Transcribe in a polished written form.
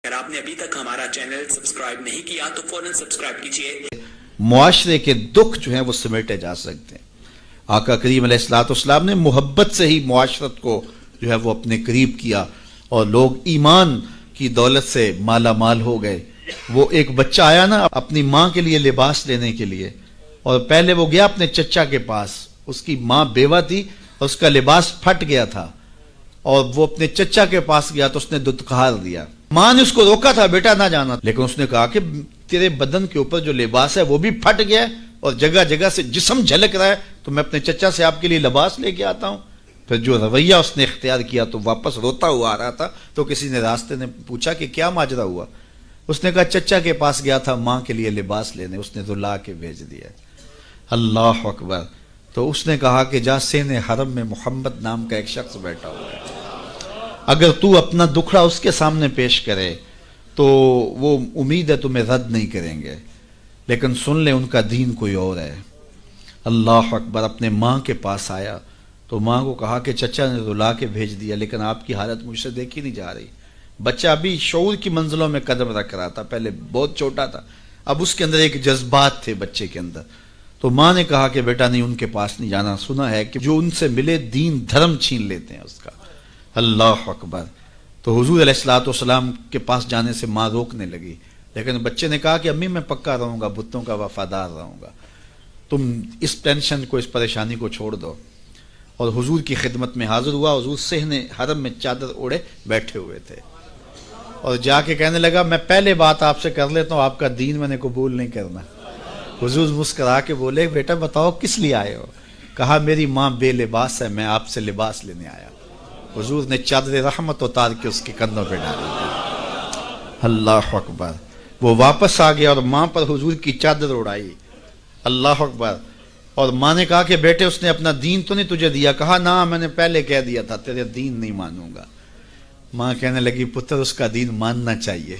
اگر آپ نے ابھی تک ہمارا چینل سبسکرائب نہیں کیا تو فوراً سبسکرائب کیجئے۔ معاشرے کے دکھ جو ہیں وہ سمیٹے جا سکتے ہیں۔ آقا کریم علیہ السلام نے محبت سے ہی معاشرت کو جو ہے وہ اپنے قریب کیا اور لوگ ایمان کی دولت سے مالا مال ہو گئے۔ وہ ایک بچہ آیا نا اپنی ماں کے لیے لباس لینے کے لیے، اور پہلے وہ گیا اپنے چچا کے پاس، اس کی ماں بیوہ تھی اور اس کا لباس پھٹ گیا تھا، اور وہ اپنے چچا کے پاس گیا تو اس نے دتکار دیا۔ ماں نے اس کو روکا تھا بیٹا نہ جانا، لیکن اس نے کہا کہ تیرے بدن کے اوپر جو لباس ہے وہ بھی پھٹ گیا اور جگہ جگہ سے جسم جھلک رہا ہے، تو میں اپنے چچا سے آپ کے لیے لباس لے کے آتا ہوں۔ پھر جو رویہ اس نے اختیار کیا تو واپس روتا ہوا آ رہا تھا، تو کسی نے راستے نے پوچھا کہ کیا ماجرا ہوا؟ اس نے کہا چچا کے پاس گیا تھا ماں کے لیے لباس لینے، اس نے رلا کے بھیج دیا۔ اللہ اکبر۔ تو اس نے کہا کہ جا سین حرم میں محمد نام کا ایک شخص بیٹھا ہوا ہے، اگر تو اپنا دکھڑا اس کے سامنے پیش کرے تو وہ امید ہے تمہیں رد نہیں کریں گے، لیکن سن لے ان کا دین کوئی اور ہے۔ اللہ اکبر۔ اپنے ماں کے پاس آیا تو ماں کو کہا کہ چچا نے رلا کے بھیج دیا، لیکن آپ کی حالت مجھ سے دیکھی نہیں جا رہی۔ بچہ ابھی شعور کی منزلوں میں قدم رکھ رہا تھا، پہلے بہت چھوٹا تھا، اب اس کے اندر ایک جذبات تھے بچے کے اندر۔ تو ماں نے کہا کہ بیٹا نہیں، ان کے پاس نہیں جانا، سنا ہے کہ جو ان سے ملے دین دھرم چھین لیتے ہیں اس کا۔ اللہ اکبر۔ تو حضور علیہ السلام کے پاس جانے سے ماں روکنے لگی، لیکن بچے نے کہا کہ امی میں پکا رہوں گا، بتوں کا وفادار رہوں گا، تم اس ٹینشن کو، اس پریشانی کو چھوڑ دو۔ اور حضور کی خدمت میں حاضر ہوا۔ حضور صحن حرم میں چادر اوڑے بیٹھے ہوئے تھے، اور جا کے کہنے لگا میں پہلے بات آپ سے کر لیتا ہوں، آپ کا دین میں نے قبول نہیں کرنا۔ حضور مسکرا کے بولے بیٹا بتاؤ کس لیے آئے ہو؟ کہا میری ماں بے لباس ہے، میں آپ سے لباس لینے آیا۔ حضور نے چادر رحمت اتار کے اس کے کندھوں پہ ڈالی۔ اللہ اکبر۔ وہ واپس آ گیا اور ماں پر حضور کی چادر اڑائی۔ اللہ اکبر۔ اور ماں نے کہا کہ بیٹے اس نے اپنا دین تو نہیں تجھے دیا؟ کہا نہ، میں نے پہلے کہہ دیا تھا تیرے دین نہیں مانوں گا۔ ماں کہنے لگی پتر اس کا دین ماننا چاہیے،